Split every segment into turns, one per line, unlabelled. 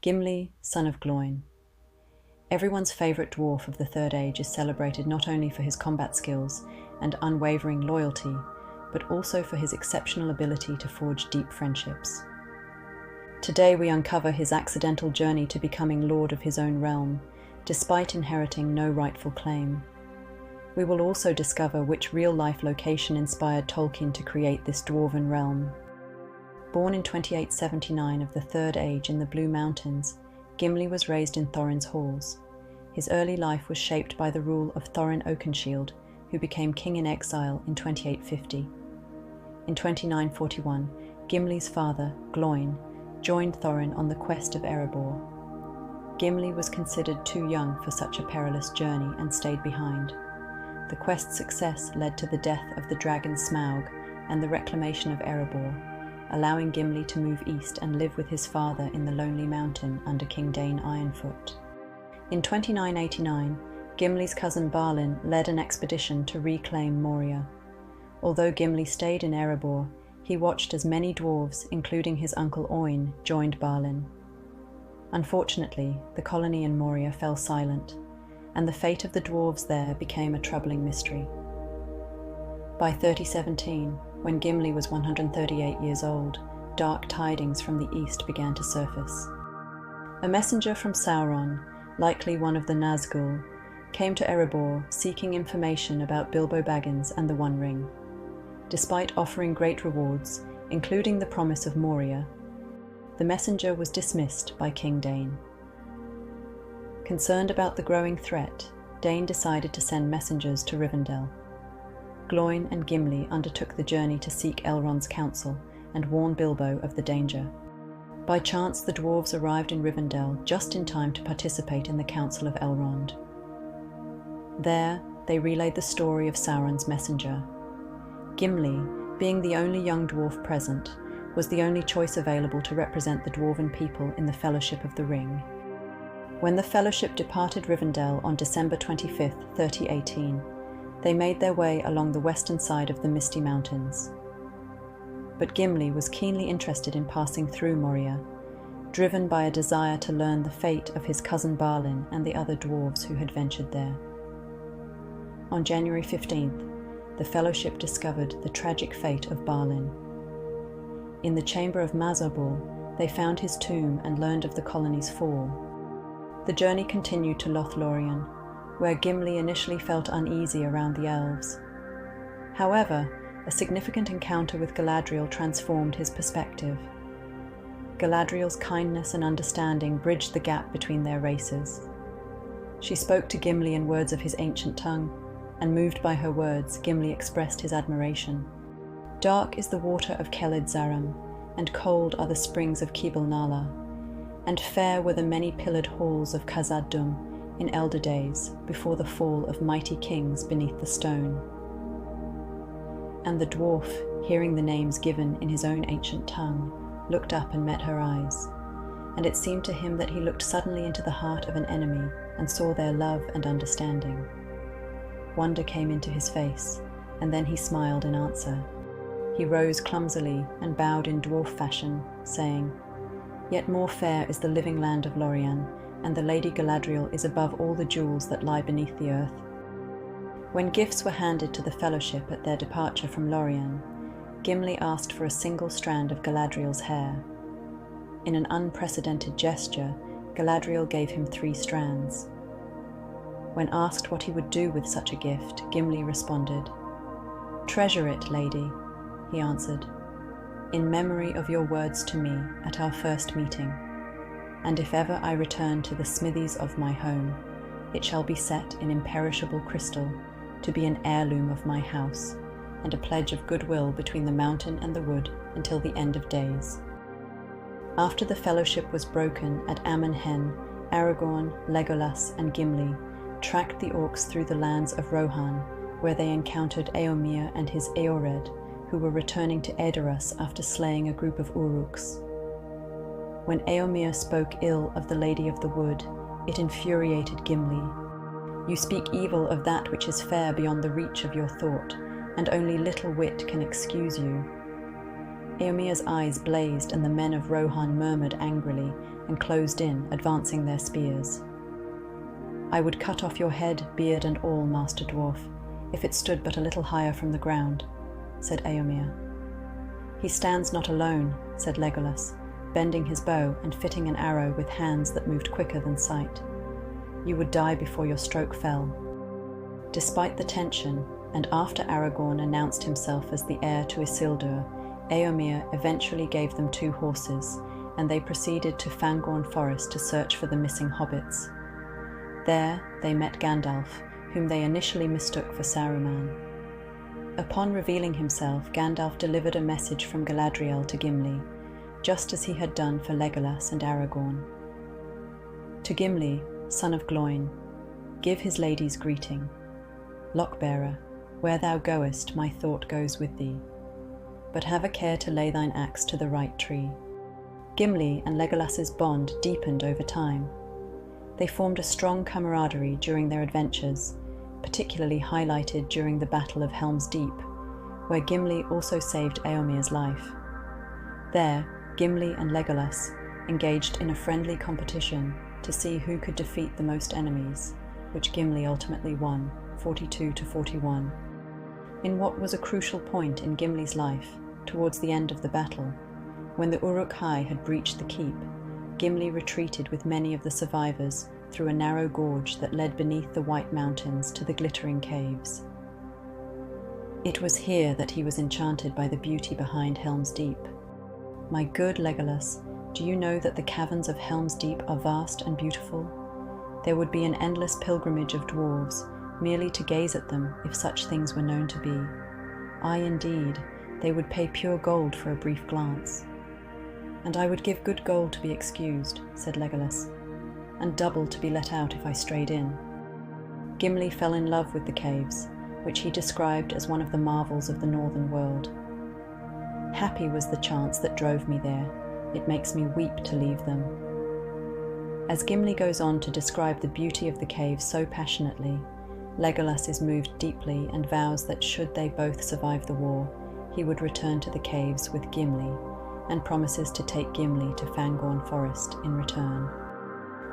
Gimli, son of Gloin. Everyone's favourite dwarf of the Third Age is celebrated not only for his combat skills and unwavering loyalty, but also for his exceptional ability to forge deep friendships. Today we uncover his accidental journey to becoming lord of his own realm, despite inheriting no rightful claim. We will also discover which real-life location inspired Tolkien to create this dwarven realm. Born in 2879 of the Third Age in the Blue Mountains, Gimli was raised in Thorin's halls. His early life was shaped by the rule of Thorin Oakenshield, who became king in exile in 2850. In 2941, Gimli's father, Gloin, joined Thorin on the quest of Erebor. Gimli was considered too young for such a perilous journey and stayed behind. The quest's success led to the death of the dragon Smaug and the reclamation of Erebor, allowing Gimli to move east and live with his father in the Lonely Mountain under King Dain Ironfoot. In 2989, Gimli's cousin Balin led an expedition to reclaim Moria. Although Gimli stayed in Erebor, he watched as many dwarves, including his uncle Oin, joined Balin. Unfortunately, the colony in Moria fell silent, and the fate of the dwarves there became a troubling mystery. By 3017, when Gimli was 138 years old, dark tidings from the east began to surface. A messenger from Sauron, likely one of the Nazgul, came to Erebor seeking information about Bilbo Baggins and the One Ring. Despite offering great rewards, including the promise of Moria, the messenger was dismissed by King Dain. Concerned about the growing threat, Dain decided to send messengers to Rivendell. Gloin and Gimli undertook the journey to seek Elrond's counsel and warn Bilbo of the danger. By chance, the dwarves arrived in Rivendell just in time to participate in the Council of Elrond. There, they relayed the story of Sauron's messenger. Gimli, being the only young dwarf present, was the only choice available to represent the dwarven people in the Fellowship of the Ring. When the Fellowship departed Rivendell on December 25, 3018, they made their way along the western side of the Misty Mountains. But Gimli was keenly interested in passing through Moria, driven by a desire to learn the fate of his cousin Balin and the other dwarves who had ventured there. On January 15th, the Fellowship discovered the tragic fate of Balin. In the chamber of Mazarbul, they found his tomb and learned of the colony's fall. The journey continued to Lothlorien, where Gimli initially felt uneasy around the elves. However, a significant encounter with Galadriel transformed his perspective. Galadriel's kindness and understanding bridged the gap between their races. She spoke to Gimli in words of his ancient tongue, and moved by her words, Gimli expressed his admiration. Dark is the water of Keled Zaram, and cold are the springs of Kibel Nala, and fair were the many-pillared halls of Khazad-dûm in elder days, before the fall of mighty kings beneath the stone. And the dwarf, hearing the names given in his own ancient tongue, looked up and met her eyes, and it seemed to him that he looked suddenly into the heart of an enemy and saw their love and understanding. Wonder came into his face, and then he smiled in answer. He rose clumsily and bowed in dwarf fashion, saying, "Yet more fair is the living land of Lorien, and the Lady Galadriel is above all the jewels that lie beneath the earth." When gifts were handed to the Fellowship at their departure from Lorien, Gimli asked for a single strand of Galadriel's hair. In an unprecedented gesture, Galadriel gave him 3 strands. When asked what he would do with such a gift, Gimli responded, "Treasure it, lady," he answered, "in memory of your words to me at our first meeting. And if ever I return to the smithies of my home, it shall be set in imperishable crystal, to be an heirloom of my house, and a pledge of goodwill between the mountain and the wood until the end of days." After the Fellowship was broken at Amon Hen, Aragorn, Legolas, and Gimli tracked the orcs through the lands of Rohan, where they encountered Eomer and his Eored, who were returning to Edoras after slaying a group of Uruks. When Eomer spoke ill of the Lady of the Wood, it infuriated Gimli. "You speak evil of that which is fair beyond the reach of your thought, and only little wit can excuse you." Eomer's eyes blazed, and the men of Rohan murmured angrily and closed in, advancing their spears. "I would cut off your head, beard and all, Master Dwarf, if it stood but a little higher from the ground," said Eomer. "He stands not alone," said Legolas, bending his bow and fitting an arrow with hands that moved quicker than sight. "You would die before your stroke fell." Despite the tension, and after Aragorn announced himself as the heir to Isildur, Eomer eventually gave them 2 horses, and they proceeded to Fangorn Forest to search for the missing hobbits. There they met Gandalf, whom they initially mistook for Saruman. Upon revealing himself, Gandalf delivered a message from Galadriel to Gimli, just as he had done for Legolas and Aragorn. To Gimli, son of Gloin, give his lady's greeting. Lockbearer, where thou goest, my thought goes with thee. But have a care to lay thine axe to the right tree. Gimli and Legolas's bond deepened over time. They formed a strong camaraderie during their adventures, particularly highlighted during the Battle of Helm's Deep, where Gimli also saved Eomer's life. There, Gimli and Legolas engaged in a friendly competition to see who could defeat the most enemies, which Gimli ultimately won, 42 to 41. In what was a crucial point in Gimli's life, towards the end of the battle, when the Uruk-hai had breached the keep, Gimli retreated with many of the survivors through a narrow gorge that led beneath the White Mountains to the Glittering Caves. It was here that he was enchanted by the beauty behind Helm's Deep. "My good Legolas, do you know that the caverns of Helm's Deep are vast and beautiful? There would be an endless pilgrimage of dwarves, merely to gaze at them if such things were known to be. Aye, indeed, they would pay pure gold for a brief glance." "And I would give good gold to be excused," said Legolas, "and double to be let out if I strayed in." Gimli fell in love with the caves, which he described as one of the marvels of the northern world. "Happy was the chance that drove me there. It makes me weep to leave them." As Gimli goes on to describe the beauty of the caves so passionately, Legolas is moved deeply and vows that should they both survive the war, he would return to the caves with Gimli, and promises to take Gimli to Fangorn Forest in return.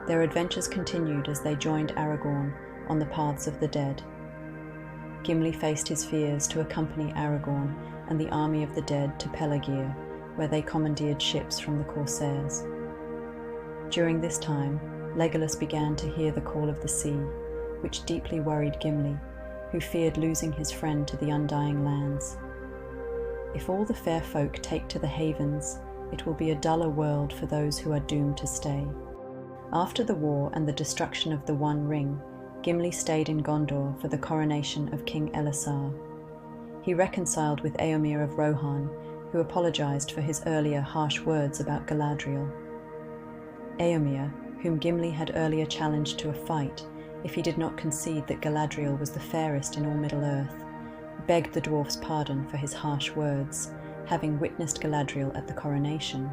Their adventures continued as they joined Aragorn on the paths of the dead. Gimli faced his fears to accompany Aragorn and the army of the dead to Pelargir, where they commandeered ships from the corsairs. During this time, Legolas began to hear the call of the sea, which deeply worried Gimli, who feared losing his friend to the Undying Lands. "If all the fair folk take to the havens, it will be a duller world for those who are doomed to stay." After the war and the destruction of the One Ring, Gimli stayed in Gondor for the coronation of King Elessar. He reconciled with Eomer of Rohan, who apologized for his earlier harsh words about Galadriel. Eomer, whom Gimli had earlier challenged to a fight if he did not concede that Galadriel was the fairest in all Middle-earth, begged the dwarf's pardon for his harsh words, having witnessed Galadriel at the coronation.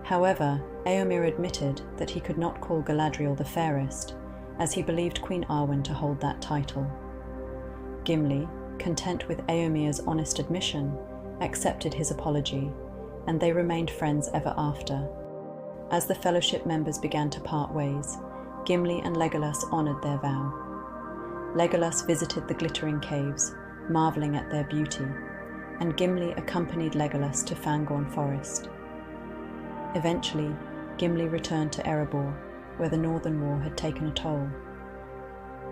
However, Eomer admitted that he could not call Galadriel the fairest, as he believed Queen Arwen to hold that title. Gimli, content with Eomer's honest admission, accepted his apology, and they remained friends ever after. As the Fellowship members began to part ways, Gimli and Legolas honoured their vow. Legolas visited the Glittering Caves, marvelling at their beauty, and Gimli accompanied Legolas to Fangorn Forest. Eventually, Gimli returned to Erebor, where the Northern War had taken a toll.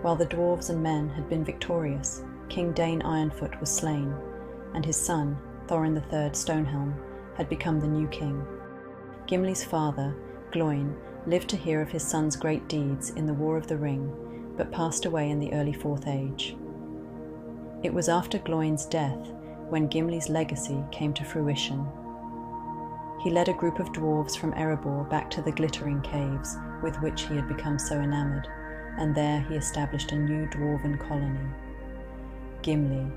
While the dwarves and men had been victorious, King Dane Ironfoot was slain, and his son, Thorin III Stonehelm, had become the new king. Gimli's father, Gloin, lived to hear of his son's great deeds in the War of the Ring, but passed away in the early Fourth Age. It was after Gloin's death when Gimli's legacy came to fruition. He led a group of dwarves from Erebor back to the Glittering Caves, with which he had become so enamoured, and there he established a new dwarven colony. Gimli,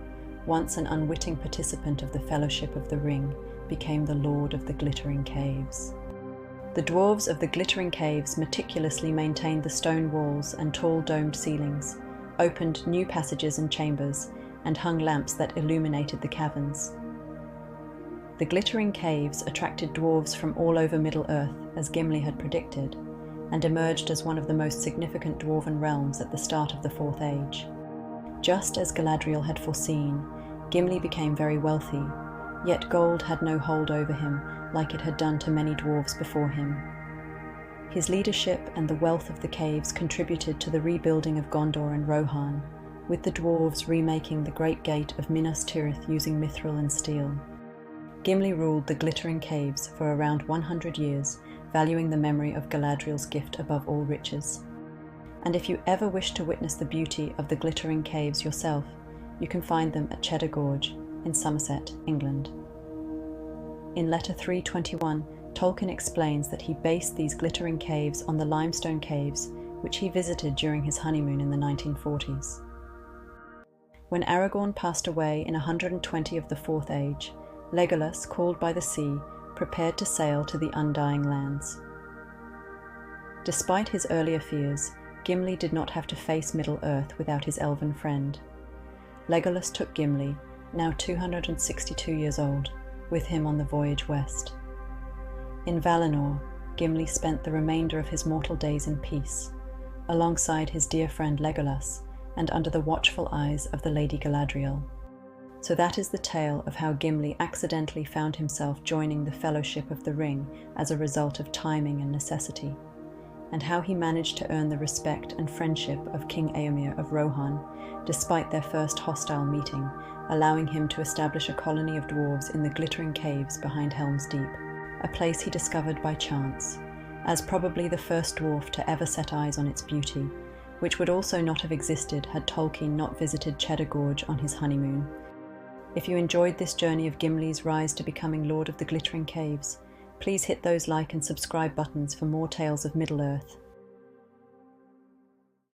once an unwitting participant of the Fellowship of the Ring, became the Lord of the Glittering Caves. The dwarves of the Glittering Caves meticulously maintained the stone walls and tall domed ceilings, opened new passages and chambers, and hung lamps that illuminated the caverns. The glittering caves attracted dwarves from all over Middle-earth, as Gimli had predicted, and emerged as one of the most significant dwarven realms at the start of the Fourth Age. Just as Galadriel had foreseen, Gimli became very wealthy, yet gold had no hold over him like it had done to many dwarves before him. His leadership and the wealth of the caves contributed to the rebuilding of Gondor and Rohan, with the dwarves remaking the Great Gate of Minas Tirith using mithril and steel. Gimli ruled the glittering caves for around 100 years, valuing the memory of Galadriel's gift above all riches. And if you ever wish to witness the beauty of the glittering caves yourself, you can find them at Cheddar Gorge in Somerset, England. In letter 321, Tolkien explains that he based these glittering caves on the limestone caves which he visited during his honeymoon in the 1940s. When Aragorn passed away in 120 of the Fourth Age, Legolas, called by the sea, prepared to sail to the Undying Lands. Despite his earlier fears, Gimli did not have to face Middle-earth without his elven friend. Legolas took Gimli, now 262 years old, with him on the voyage west. In Valinor, Gimli spent the remainder of his mortal days in peace, alongside his dear friend Legolas, and under the watchful eyes of the Lady Galadriel. So that is the tale of how Gimli accidentally found himself joining the Fellowship of the Ring as a result of timing and necessity, and how he managed to earn the respect and friendship of King Éomer of Rohan, despite their first hostile meeting, allowing him to establish a colony of dwarves in the glittering caves behind Helm's Deep, a place he discovered by chance, as probably the first dwarf to ever set eyes on its beauty, which would also not have existed had Tolkien not visited Cheddar Gorge on his honeymoon. If you enjoyed this journey of Gimli's rise to becoming Lord of the Glittering Caves, please hit those like and subscribe buttons for more tales of Middle-earth.